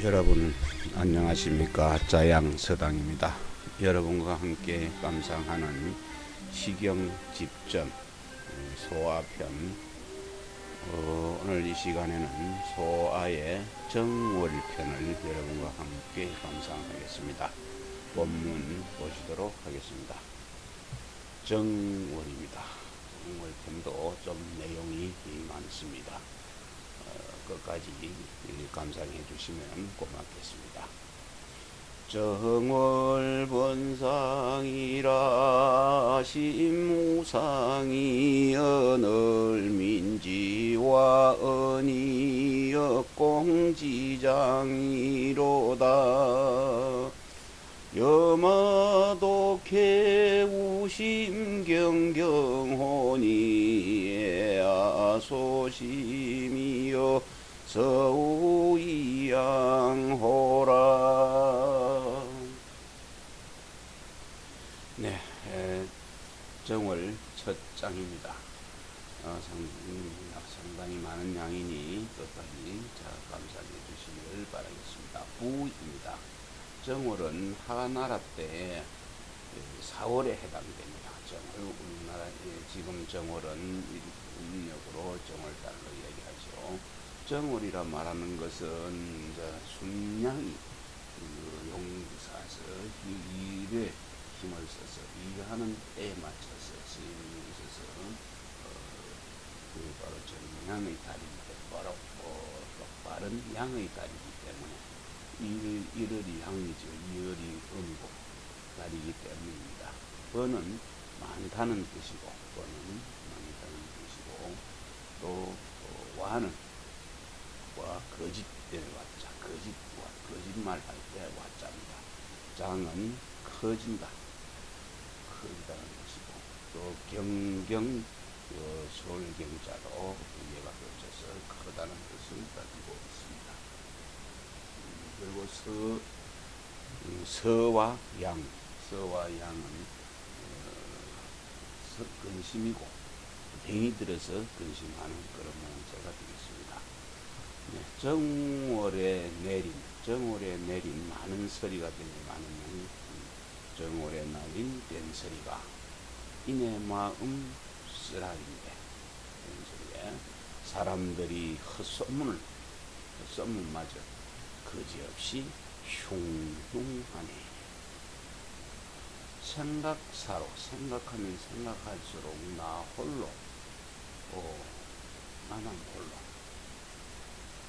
여러분 안녕하십니까. 자양서당입니다. 여러분과 함께 감상하는 식영집전 소아편, 오늘 이 시간에는 소아의 정월편을 여러분과 함께 감상하겠습니다. 본문 보시도록 하겠습니다. 정월입니다. 정월편도 좀 내용이 많습니다. 끝까지 감상해 주시면 고맙겠습니다. 정월번상이라 심무상이 언을민지와 언이역공지장이로다. 여마독해 우심경경혼이 애아소심이여 서우이양호라. 네, 정월 첫 장입니다. 상당히 많은 양이니 끝까지 감상해 주시길 바라겠습니다. 부입니다. 정월은 하나라 때 4월에 해당됩니다. 정월, 우리나라의 지금 정월은 음력으로 정월달로 얘기하죠. 정월이라 말하는 것은 순양이 용사서 일에 힘을 써서 일하는 때에 맞춰서 스님이 있어서 바로 정양의 달이기 때문에 바른 양의 달이기 때문에 일월이 양이죠. 이월이 음고 달이기 때문입니다. 번은 많다는 뜻이고, 또 와는 거짓될 와자, 거짓말 할 때 와자입니다. 장은 커진다, 크다는 뜻이고, 또 경경, 솔경자로 예가 겹쳐서 크다는 뜻을 가지고 있습니다. 그리고 서와 양은 근심이고, 병이 들어서 근심하는 그런 문제가 되겠습니다. 네, 정월에 내린 많은 서리가 되지만은 정월에 날린 뗀서리가 이내 마음 쓰라린데, 사람들이 헛소문마저 거지없이 흉흉하네. 생각하면 생각할수록 나 홀로, 나는 홀로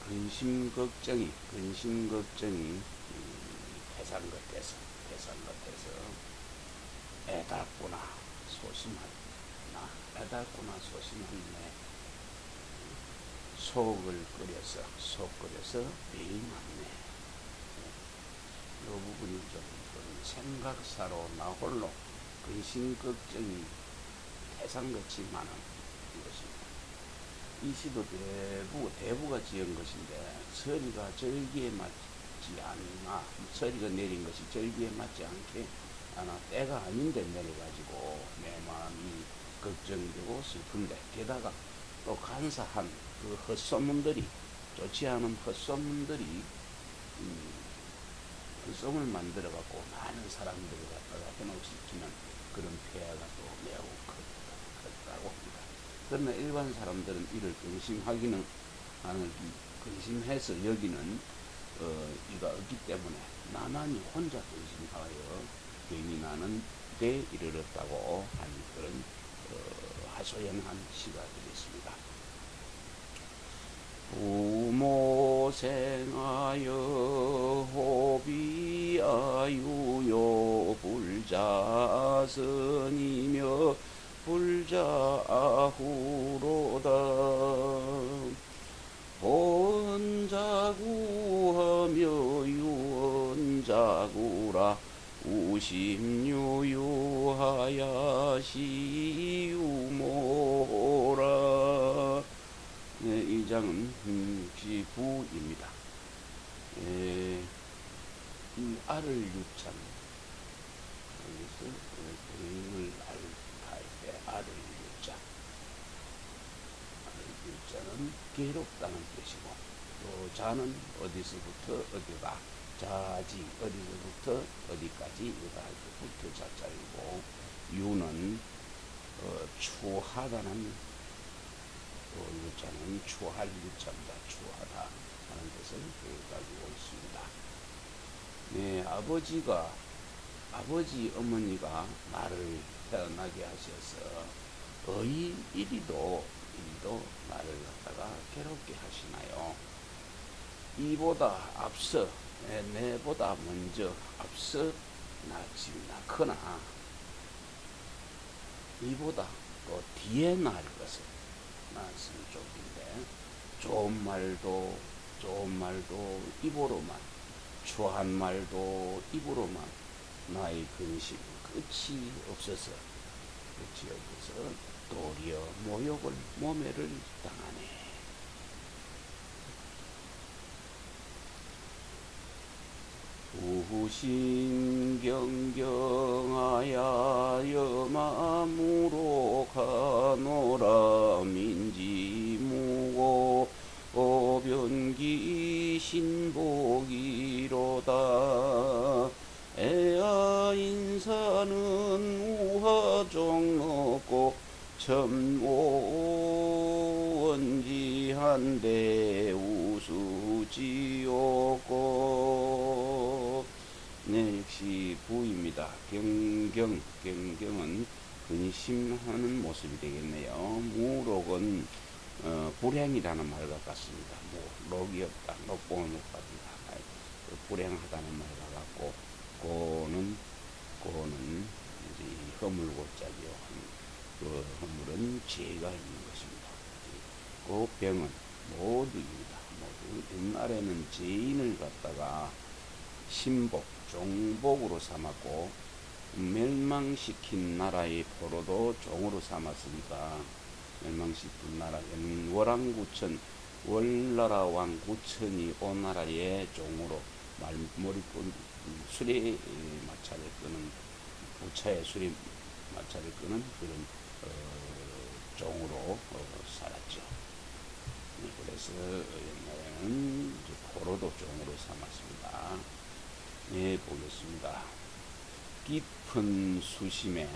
근심 걱정이 태산 같아서 애달구나 소심하네. 속을 끓여서 병이 많네. 이 부분이 좀 생각사로 나 홀로 근심 걱정이 태산같이 많은 것입니다. 이 시도 대부가 지은 것인데, 서리가 절기에 맞지 않나, 서리가 내린 것이 절기에 맞지 않아 때가 아닌데 내려가지고 내 마음이 걱정되고 슬픈데, 게다가 또 간사한 그 헛소문들이, 좋지 않은 헛소문들이 헛소문을 만들어갖고 많은 사람들을 갖다가 해놓으시키는 그런 폐해가 또 매우 크다고 합니다. 그러나 일반 사람들은 이를 근심해서 여기는 이가 없기 때문에 나만이 혼자 근심하여 병이 나는 데 이르렀다고 하는 그런 하소연한 시가 되겠습니다. 부모생하여 호비아유요 불자선이며 불자후로다. 본자구하며 유언자구라 우심유유하야시유모라. 네, 이 장은 비부입니다. 이 알을 유자는, 여기서 그림을 할 때 알을 유자, 유자는 괴롭다는 뜻이고, 또 자는 어디서부터 어디가, 자지 어디서부터 어디까지 이거다 부터 자자이고, 유는 추하다는 유자는 추할 유자입니다. 추하다 하는 뜻을 가지고 있습니다. 네, 아버지 어머니가 나를 태어나게 하셔서 이리도 나를 갖다가 괴롭게 하시나요? 이보다 앞서, 내보다 먼저 앞서 지금 낳거나 이보다 또 뒤에 낳을 것을 낳았으면 좋긴데, 좋은 말도 입으로만, 추한 말도 입으로만 나의 근심 끝이 없어서 도리어 모멸을 당하네. 우신 경경하야 여마무로 가노라 민지무고 변기 신복이로다. 애야 인사는 우화종 넣고 천모원지한데 우수지옥고. 네, 역시 부입니다. 경경은 근심하는 모습이 되겠네요. 무록은 불행이라는 말 같습니다. 록이 없다, 녹봉은 못 받는다, 불행하다는 말 같고, 고는 이제 허물고자죠. 그 허물은 죄가 있는 것입니다. 그 병은 모두입니다. 모두 옛날에는 죄인을 갖다가 신복, 종복으로 삼았고, 멸망시킨 나라의 포로도 종으로 삼았으니까, 멸망시킨 나라, 월왕구천, 월나라 왕구천이 온 나라의 종으로 말머리꾼 수레 마차를 끄는, 부차의 수레 마차를 끄는 그런 종으로 살았죠. 그래서 옛날에는 포로도 종으로 삼았습니다. 네, 보겠습니다. 깊은 수심에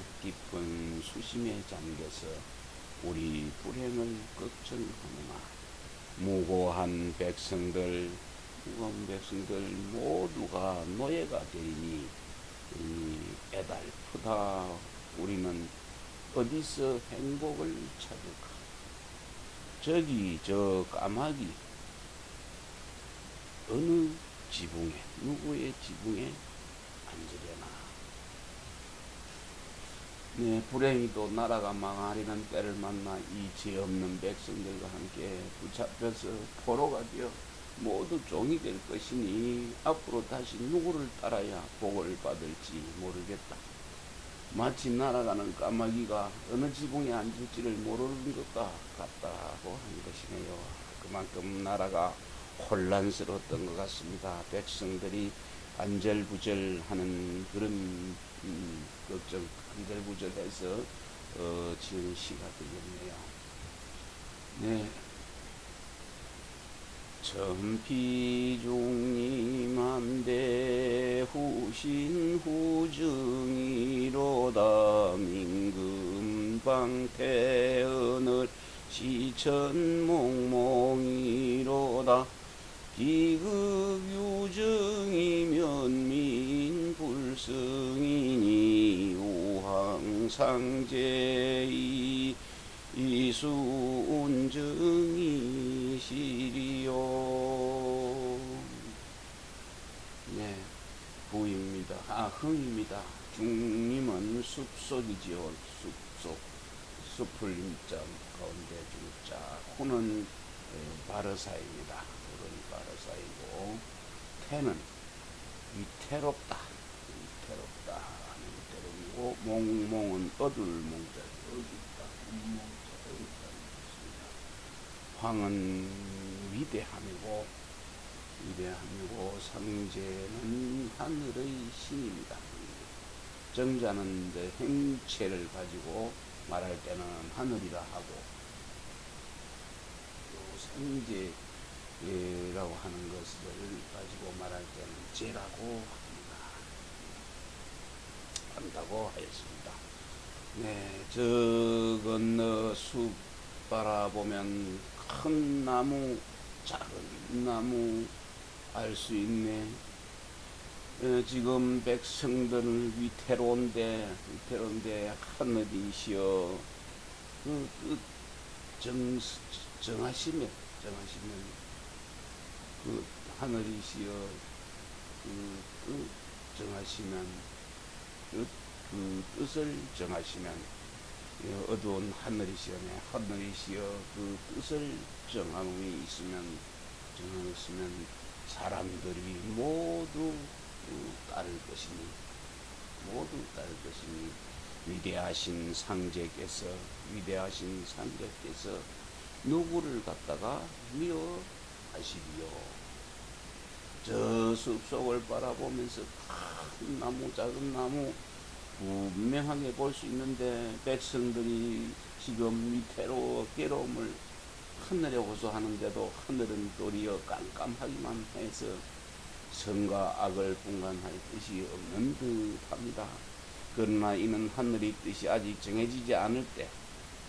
잠겨서 우리 불행을 걱정하느나 무고한 백성들 모두가 노예가 되니 애달프다. 우리는 어디서 행복을 찾을까? 저기 저 까마귀 어느 지붕에, 누구의 지붕에 앉으려나? 네, 불행히도 나라가 망하려는 때를 만나 이 죄 없는 백성들과 함께 붙잡혀서 포로가 되어 모두 종이 될 것이니 앞으로 다시 누구를 따라야 복을 받을지 모르겠다. 마치 날아가는 까마귀가 어느 지붕에 앉을지를 모르는 것과 같다고 한 것이네요. 그만큼 나라가 혼란스러웠던 것 같습니다. 백성들이 안절부절하는 그런 걱정, 안절부절해서 지은 시가 되겠네요. 네. 천피중림한대 후신후증이로다. 민금방태언을 시천몽몽이로다. 기극유증이면 민불승이니 우항상제이 이수운증이 시리요. 네, 부입니다. 흥입니다. 중림은 숲속이지요. 숲속, 숲을 임자 가운데 중자. 후는 바르사입니다. 후는 바르사이고, 태는 위태롭다. 위태롭다 하는 때름이고, 몽몽은 얻을 몽자. 황은 위대함이고 상제는 하늘의 신입니다. 정자는 행체를 가지고 말할 때는 하늘이라 하고, 또 상제 라고 하는 것을 가지고 말할 때는 제라고 한다고 하였습니다. 네, 저 건너 숲 바라보면 큰 나무, 작은 나무 알 수 있네. 지금 백성들 위태로운데 하늘이시여 그 정하시면 그 하늘이시여 그 정하시면 그 뜻을 정하시면 어두운 하늘이시여 그 뜻을 정함이 있으면 사람들이 모두 따를 것이니 위대하신 상제께서 누구를 갖다가 미워하시리요. 저 숲속을 바라보면서 큰 나무 작은 나무 분명하게 볼 수 있는데 백성들이 지금 위태로워 괴로움을 하늘에 호소하는데도 하늘은 도리어 깜깜하기만 해서 선과 악을 분간할 뜻이 없는 듯합니다. 그러나 이는 하늘의 뜻이 아직 정해지지 않을 때,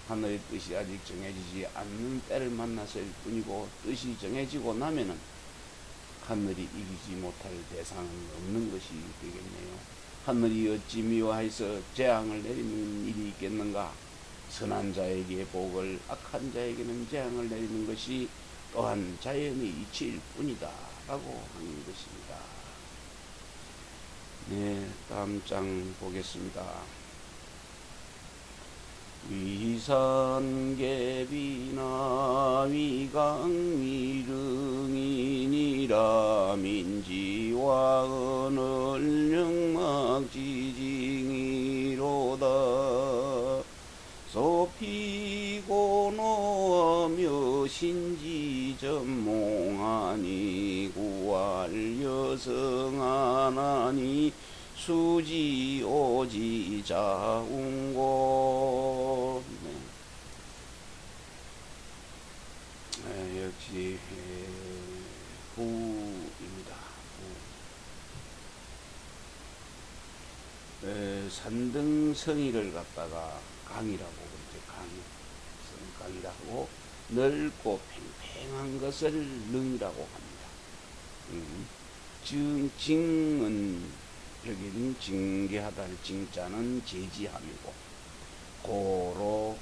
하늘의 뜻이 아직 정해지지 않는 때를 만났을 뿐이고, 뜻이 정해지고 나면은 하늘이 이기지 못할 대상은 없는 것이 되겠네요. 하늘이 어찌 미워해서 재앙을 내리는 일이 있겠는가? 선한 자에게 복을, 악한 자에게는 재앙을 내리는 것이 또한 자연의 이치일 뿐이다 라고 하는 것입니다. 네, 다음 장 보겠습니다. 위산계비나 위강위릉이니라 민지와 언을영막지징이로다. 소피고 노하며 신지전몽하니 구할 여성하나니 수지오지 자운고. 네, 역시 후입니다. 산등성이를 갖다가 강이라고 그러죠. 강이라고 넓고 팽팽한 것을 능이라고 합니다. 징은 여기는 징계하다는 징자는 제지함이고, 고로는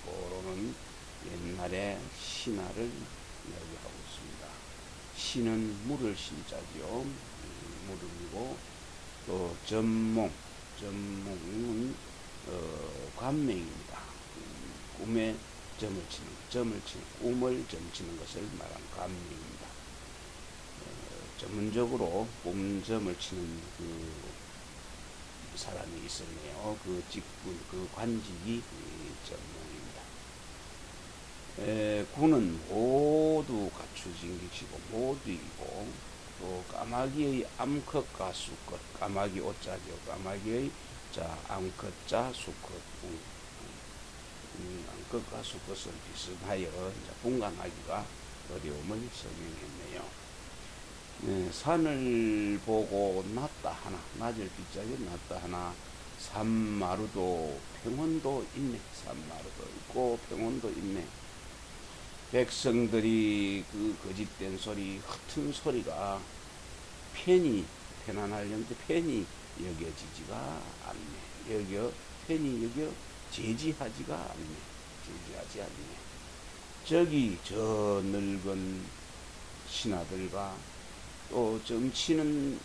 고로는 옛날에 신화를 이야기하고 있습니다. 신은 물을 신자죠. 물음이고, 또 점몽은 관명입니다. 꿈에 꿈을 점치는 것을 말한 관명입니다. 전문적으로 꿈점을 치는 그 사람이 있었네요. 그 직분, 그 관직이 전문입니다. 군은 모두 갖추진 것이고 모두 이고, 또 까마귀의 암컷과 수컷, 까마귀 오자죠. 까마귀의 암컷자 수컷, 암컷과 수컷은 비슷하여 분간하기가 어려움을 설명했네요. 네, 산을 보고 낮다 하나, 낮을 빗자기 낮다 하나, 산마루도 평원도 있네. 산마루도 있고 평원도 있네. 백성들이 그 거짓된 소리, 흩은 소리가 편안하려는데 편히 여겨지지가 않네. 편히 제지하지 않네. 저기 저 늙은 신하들과 또 점치는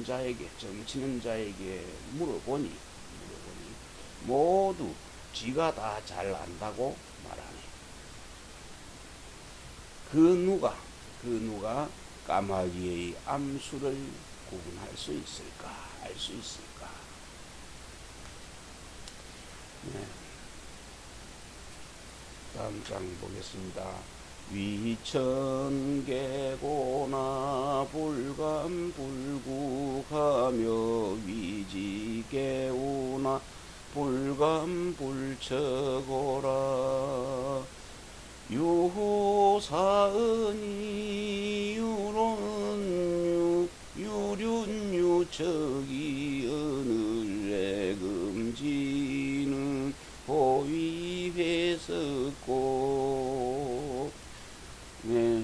자에게 물어보니 모두 지가 다 잘 안다고 말하네. 그 누가 까마귀의 암수를 구분할 수 있을까? 알 수 있을까? 네. 다음 장 보겠습니다. 위천개고나 불감불국하며 위지개우나 불감불처고라. 사은이 유론 유륜유척이 오늘의 금지는 호위회석고. 네,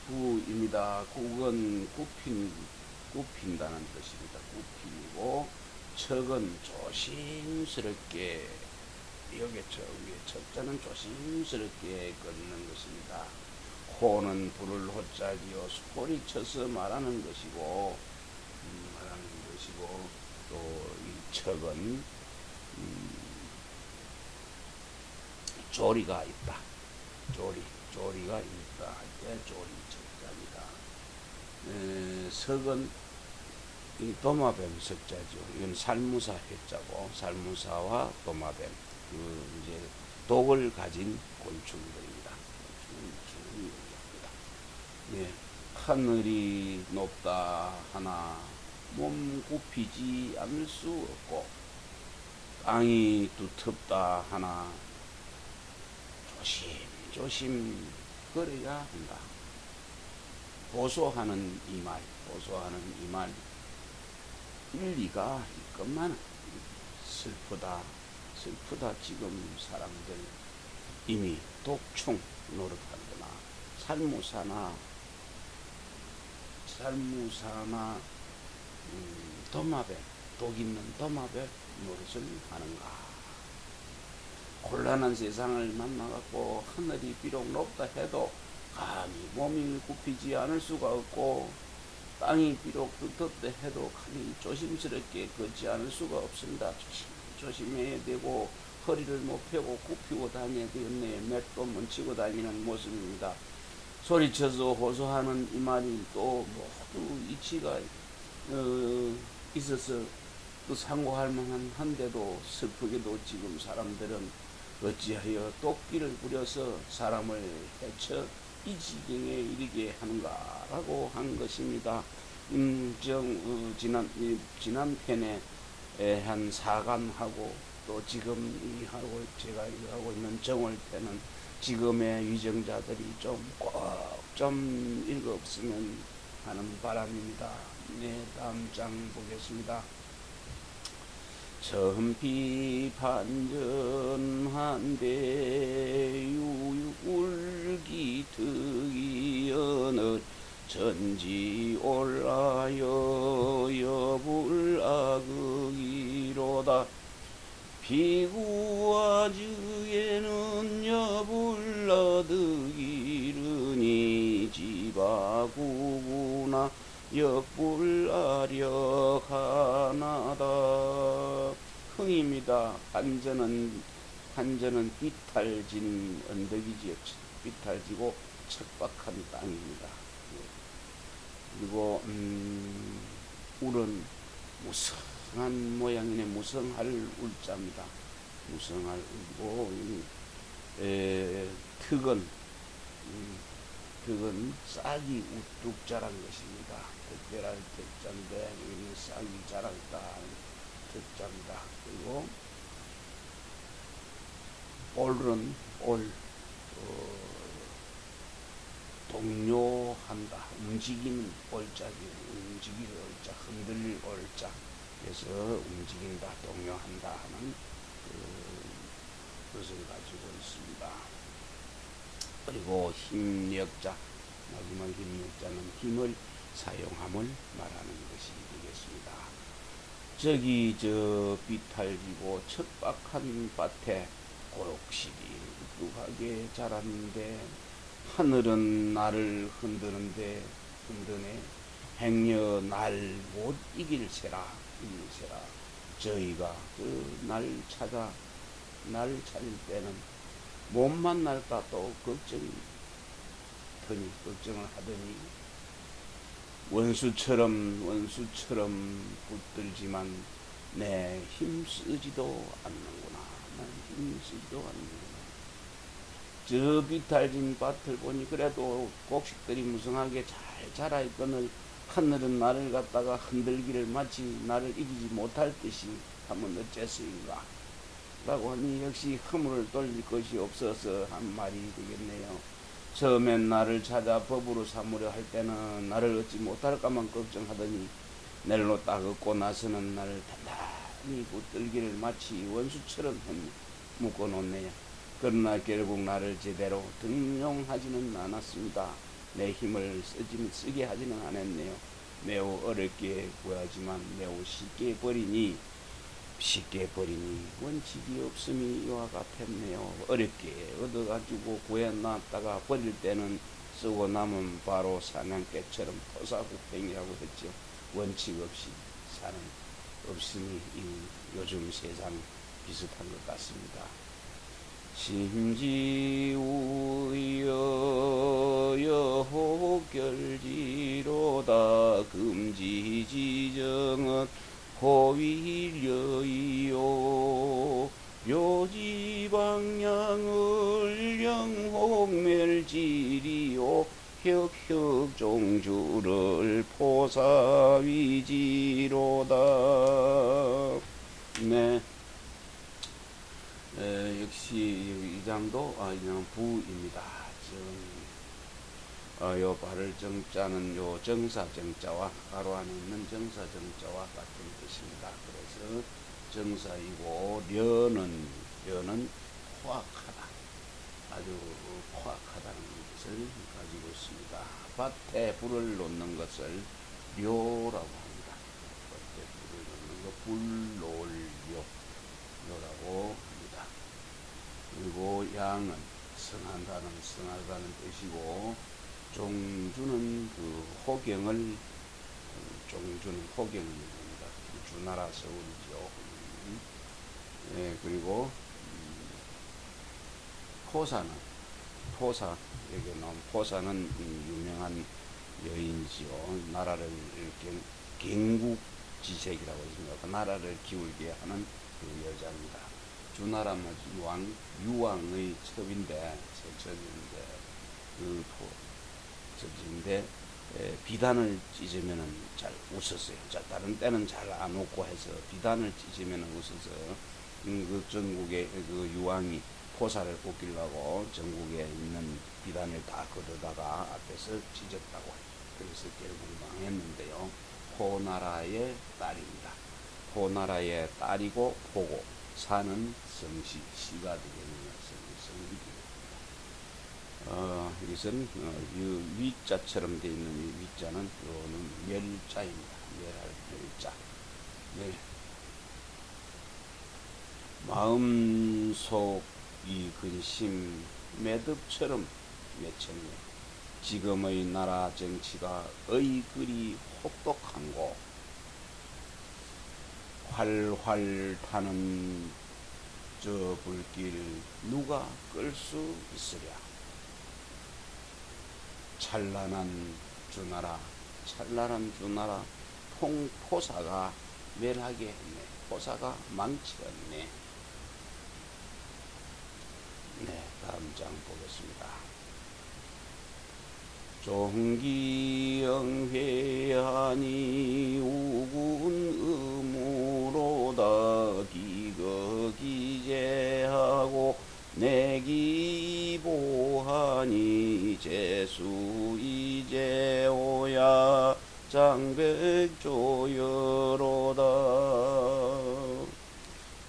구입니다. 국은 굽힌다는 뜻입니다. 굽히고, 척은 조심스럽게, 여기에 척자는 조심스럽게 걷는 것입니다. 호는 불을 호자지요 소리쳐서 말하는 것이고, 또 이 척은 조리가 있다. 조리가 있다 할 때 조리 척자입니다. 석은 이 도마뱀 석자죠. 이건 살무사 해자고, 살무사와 도마뱀, 이제 독을 가진 곤충들입니다. 네, 하늘이 높다 하나 몸 굽히지 않을 수 없고, 땅이 두텁다 하나 조심 걸어야 한다. 보소하는 이 말, 일리가 있건만 슬프다. 지금 사람들 이미 독충 노릇하거나 살무사나 도마뱀, 독 있는 도마뱀 노릇을 하는가. 곤란한 세상을 만나갖고 하늘이 비록 높다 해도 감히 몸이 굽히지 않을 수가 없고, 땅이 비록 두텁다 해도 감히 조심스럽게 걷지 않을 수가 없습니다. 조심해야 되고, 허리를 못 펴고 굽히고 다녀야 되겠네요. 맥도 멈추고 다니는 모습입니다. 소리쳐서 호소하는 이 말이 또 모두 이치가 있어서 또 상고할 만한 한데도, 슬프게도 지금 사람들은 어찌하여 독기를 부려서 사람을 해쳐 이 지경에 이르게 하는가라고 한 것입니다. 지난 편에 한 사간하고, 또 지금 제가 하고 있는 정월편은 지금의 위정자들이 좀 읽었으면 하는 바람입니다. 네, 다음 장 보겠습니다. 천비판전한대 유울기특이언을 전지올라여 여불악의로다. 비구와즈에는 여불나득이르니 지바구구나 역불아력하나다. 흥입니다. 한전은 비탈진 언덕이지요. 비탈지고 척박한 땅입니다. 그리고 울은 무성한 모양이네. 무성할 울자입니다. 무성할 울고, 득은 싹이 우뚝 자란 것입니다. 특별할 특자인데 여기는 싹이 자랐다 특자입니다. 그리고 올은 동요한다. 움직이는 올자지. 움직일 올자, 흔들릴 올자. 그래서 움직인다, 동요한다 하는 것을 가지고 있습니다. 그리고 힘력자, 마지막 힘력자는 힘을 사용함을 말하는 것이 되겠습니다. 저 비탈지고 척박한 밭에 고록실이 우뚝하게 자랐는데, 하늘은 나를 흔드네. 행여 날 못 이길세라. 저희가 날 찾을 때는 못 만날까 또 걱정을 하더니, 원수처럼 붙들지만 내 힘쓰지도 않는구나. 저 비탈진 밭을 보니 그래도 곡식들이 무성하게 잘 자라있거늘 하늘은 나를 갖다가 흔들기를 마치 나를 이기지 못할 듯이 하면 어째서인가 라고 하니, 역시 허물을 돌릴 것이 없어서 한 말이 되겠네요. 처음엔 나를 찾아 법으로 삼으려 할 때는 나를 얻지 못할까만 걱정하더니 낼로 딱 얻고 나서는 나를 단단히 붙들기를 마치 원수처럼 묶어 놓네요. 그러나 결국 나를 제대로 등용하지는 않았습니다. 내 힘을 쓰게 하지는 않았네요. 매우 어렵게 구하지만 매우 쉽게 버리니 원칙이 없음이 이와 같았네요. 어렵게 얻어가지고 구해놨다가 버릴 때는 쓰고 남은 바로 사냥개처럼 토사구팽이라고 했죠. 원칙 없이 사는 없으니 요즘 세상 비슷한 것 같습니다. 심지우여 혹결지로다 금지지정은 호위려이요 묘지방향을 영홍멸지리요 혁혁종주를 포사위지로다. 네. 역시 이 장도 그냥 부입니다. 요 발을 정자는 요 정사 정자와 가로 안에 있는 정사 정자와 같은 뜻입니다. 그래서 정사이고 려는 포악하다, 아주 포악하다는 것을 가지고 있습니다. 밭에 불을 놓는 것을 료라고 합니다. 밭에 불을 놓는 거 불놀료라고 합니다. 그리고 양은 성하다는 뜻이고, 종주는 종주는 호경을 얘기합니다. 주나라 서울이죠. 그리고 여기 나온 포사는 유명한 여인이지요. 나라를 이렇게 gen국지색이라고 있습니다. 그 나라를 기울게 하는 그 여자입니다. 주나라 왕 유왕의 첩인데 비단을 찢으면은 잘 웃었어요. 다른 때는 잘 안 웃고 해서 비단을 찢으면은 웃어서 그 전국의 그 유왕이 포사를 뽑기려고 전국에 있는 비단을 다 걷어다가 앞에서 찢었다고. 그래서 결국 망했는데요. 호나라의 딸입니다. 호나라의 딸이고 포고 사는 성시, 시가 되겠네요. 이것은 위자처럼 되어 있는 이 위자는 요는 멸자입니다. 멸할 멸자. 네. 마음속이 근심 매듭처럼 맺혔네. 지금의 나라 정치가 그리 혹독한고 활활 타는 저 불길 누가 끌 수 있으랴. 찬란한 주나라 포사가 멸하게 했네. 포사가 망치었네. 네, 다음 장 보겠습니다. 종기영회하니 우군음으로다 기거기제하고 내기보하니 제수이제오야 장백조여로다.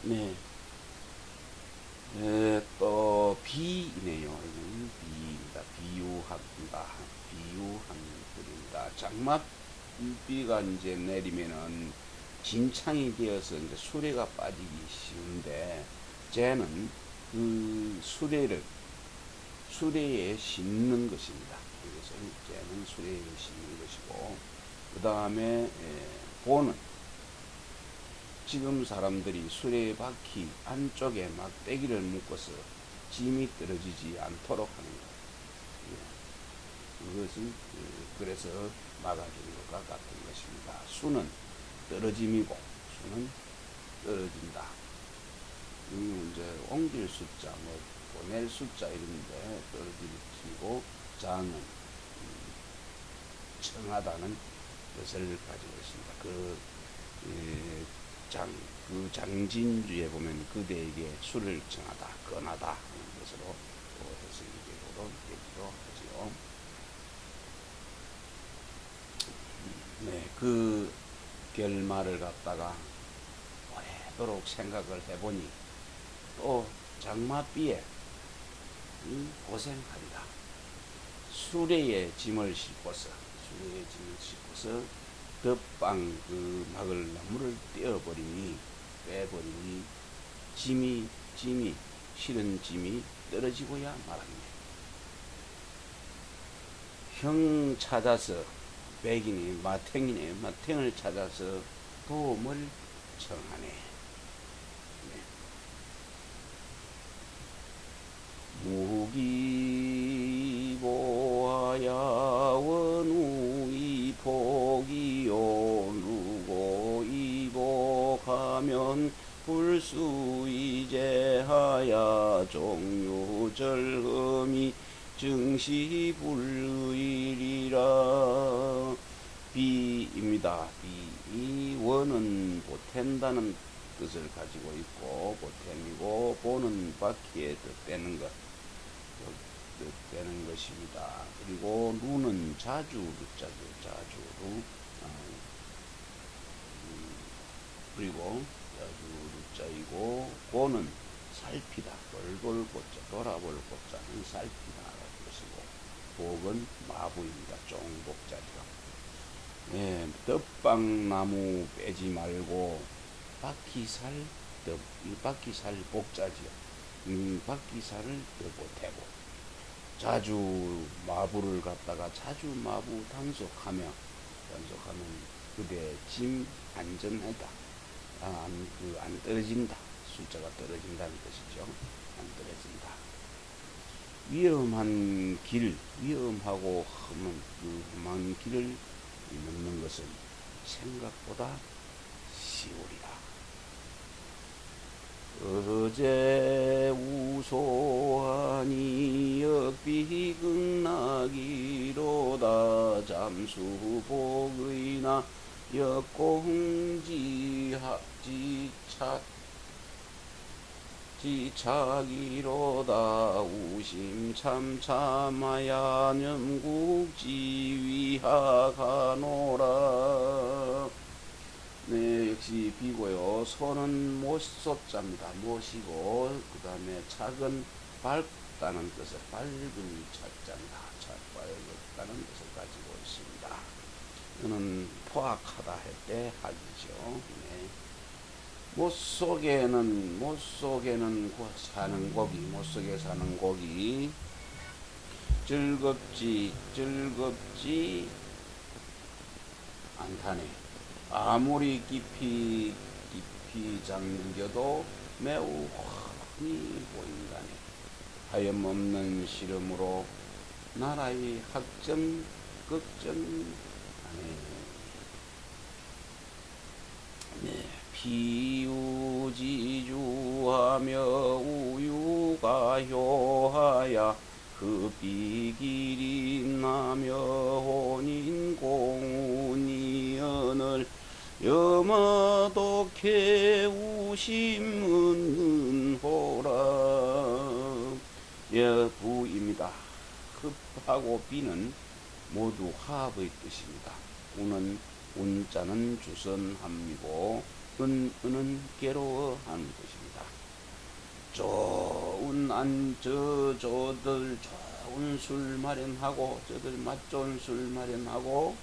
네. 또 비네요. 비입니다. 비유한 글입니다. 장맛비가 이제 내리면은 진창이 되어서 이제 수레가 빠지기 쉬운데, 쟤는 그 수레에 싣는 것입니다. 그래서 쟤는 수레에 싣는 것이고, 그 다음에 보는, 지금 사람들이 수레바퀴 안쪽에 막대기를 묶어서 짐이 떨어지지 않도록 하는 것. 그것은 그래서 막아주는 것과 같은 것입니다. 수는 떨어짐이고 수는 떨어진다. 이제 옮길 숫자, 보낼 숫자 이런데 떨어짐이고, 장은 청하다는 뜻을 가지고 있습니다. 그 장진주에 보면 그대에게 술을 청하다, 권하다 하는 것으로 해석이 되기도 하죠. 그 결말을 갖다가 오래도록 생각을 해보니 또 장마비에 고생하리라. 수레에 짐을 싣고서 덧방 그 마글나무를 빼버리니 짐이 실은 짐이 떨어지고야 말았네. 형 찾아서 백인이 마탱을 찾아서 도움을 청하네. 무기보아야 원우이 복이요 누고 이복하면 불수이제하야 종유절흠이 증시불의리라. 비입니다. 비 원은 보탠다는 뜻을 가지고 있고 보탬이고 보는 바퀴에 떼는 것 뜻되는 것입니다. 그리고 루는 자주 루자죠. 그리고 자주 루자이고 고는 살피다 돌아볼 고자는 살피다라는 것이고 복은 마부입니다. 종복자죠. 네, 덧방나무 빼지 말고 바퀴살 복자지요. 바퀴살을 보태고 자주 마부를 갖다가 자주 마부 단속하면 그대 짐 안전하다. 안 떨어진다. 숫자가 떨어진다는 뜻이죠. 안 떨어진다. 위험한 길, 위험하고 험한 길을 넘는 것은 생각보다 쉬우리라. 어제 우소하니 역비극락이로다. 잠수복의나 역공지착이로다. 우심참참하야 년국지위하가노라. 네, 역시 비고요. 소는 못소자입니다. 못이고 그 다음에 착은 밝다는 뜻을 밝은 착자입니다. 밝다는 뜻을 가지고 있습니다. 이거는 포악하다 할 때 하기죠. 네. 못속에는 사는 고기 즐겁지 않다네. 아무리 깊이 잠겨도 매우 훤히 보인다네. 하염없는 시름으로 나라의 걱정하네. 네, 비우지주하며 우유가 효하야 흡비길이 나며 혼인공운이언을 여마도 개우심은호라. 예, 부입니다. 흡하고 비는 모두 화합의 뜻입니다. 우는 운자는 주선함이고 은은 괴로워하는 것입니다. 저들 좋은 술 마련하고 저들 맛 좋은 술 마련하고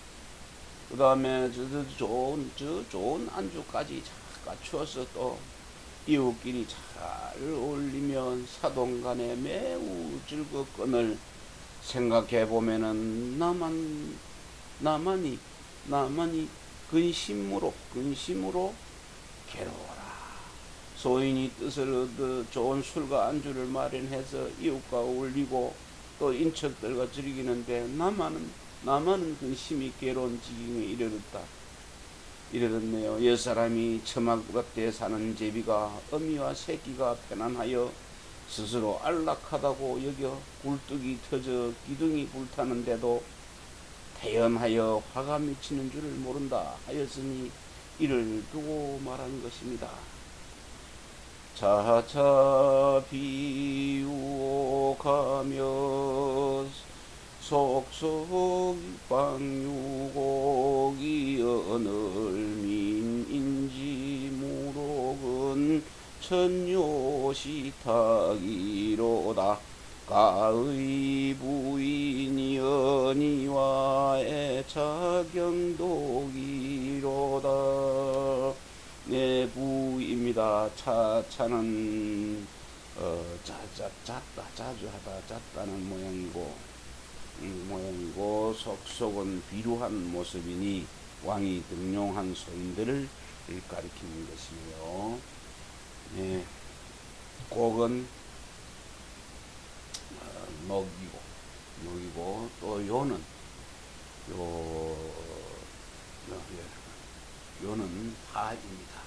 그 다음에 저들 좋은 안주까지 잘 갖추어서 또 이웃끼리 잘 어울리면 사돈간에 매우 즐겁거늘 생각해 보면은 나만이 근심으로 괴로워라. 소인이 뜻을 얻어 좋은 술과 안주를 마련해서 이웃과 어울리고 또 인척들과 즐기는데 나만은 근심이 괴로운 지경에 이르렀네요. 옛사람이 처마밭에 사는 제비가 어미와 새끼가 편안하여 스스로 안락하다고 여겨 굴뚝이 터져 기둥이 불타는데도 태연하여 화가 미치는 줄을 모른다 하였으니 이를 두고 말한 것입니다. 자차 비유하며 속속 방유곡이 어늘민인지 무록은 천요시탁이로다. 가의 부인이 연이와 애차경독이로다. 네, 부입니다. 차는 자주 하다 짰다는 모양이고 속속은 비루한 모습이니 왕이 등용한 소인들을 가리키는 것이며, 네, 곡은 녹이고 또 요는 요는 화입니다.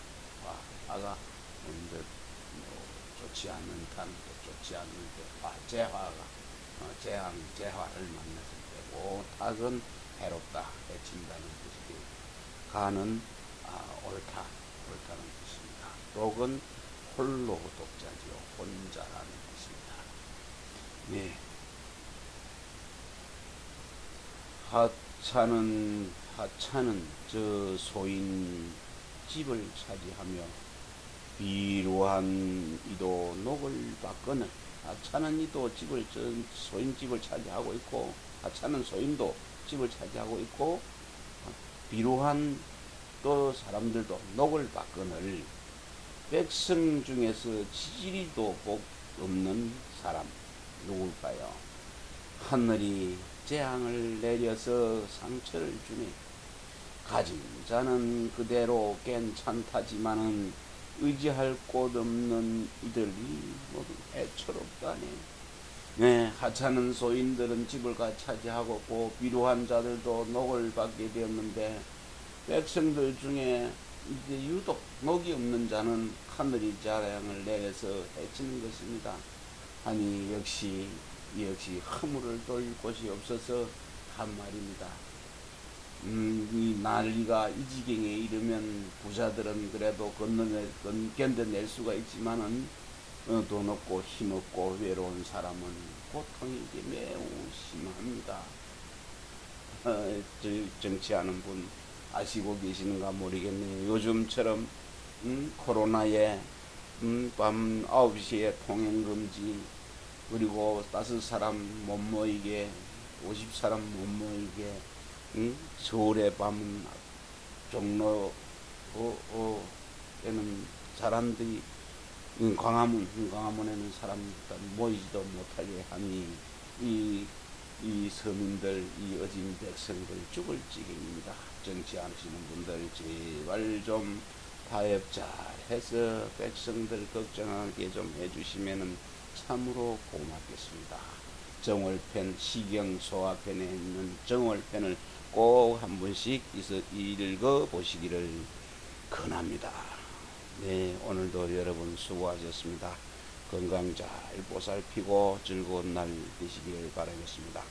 화가 이제 좋지 않는 단, 또 좋지 않은 때 재화가 재화를 만났을 때고, 탁은 해롭다, 해친다는 뜻이고, 가는 옳다는 뜻입니다. 독은 홀로 독자지요, 혼자라는 뜻입니다. 네. 하차는 저 소인 집을 차지하며 비루한 이도 녹을 받거늘. 하차는 이도 소인 집을 차지하고 있고, 하차는 소인도 집을 차지하고 있고, 비루한 또 사람들도 녹을 받거늘. 백성 중에서 지지리도 복 없는 사람 누굴까요? 하늘이 재앙을 내려서 상처를 주니 가진 자는 그대로 괜찮다지만은 의지할 곳 없는 이들이 모두 애처롭다네. 네, 하찮은 소인들은 집을 차지하고 있고 비루한 자들도 녹을 받게 되었는데, 백성들 중에 이제 유독 녹이 없는 자는 하늘이 재앙을 내려서 해치는 것입니다. 아니 역시 허물을 돌릴 곳이 없어서 한 말입니다. 이 난리가 이 지경에 이르면 부자들은 그래도 견뎌낼 수가 있지만은 돈 없고 힘 없고 외로운 사람은 고통이 매우 심합니다. 정치하는 분 아시고 계시는가 모르겠네요. 요즘처럼 코로나에 밤 9시에 통행금지, 그리고 5사람 못 모이게, 50사람 못 모이게, 서울의 밤 종로에는 사람들이, 광화문에는 사람들 모이지도 못하게 하니 이 서민들, 이 어진 백성들 죽을 지경입니다. 정치하시는 분들 제발 좀 타협 잘 해서 백성들 걱정하게 좀 해주시면은 참으로 고맙겠습니다. 정월편, 시경소화편에 있는 정월편을 꼭 한 번씩 읽어보시기를 권합니다. 네, 오늘도 여러분 수고하셨습니다. 건강 잘 보살피고 즐거운 날 되시길 바라겠습니다.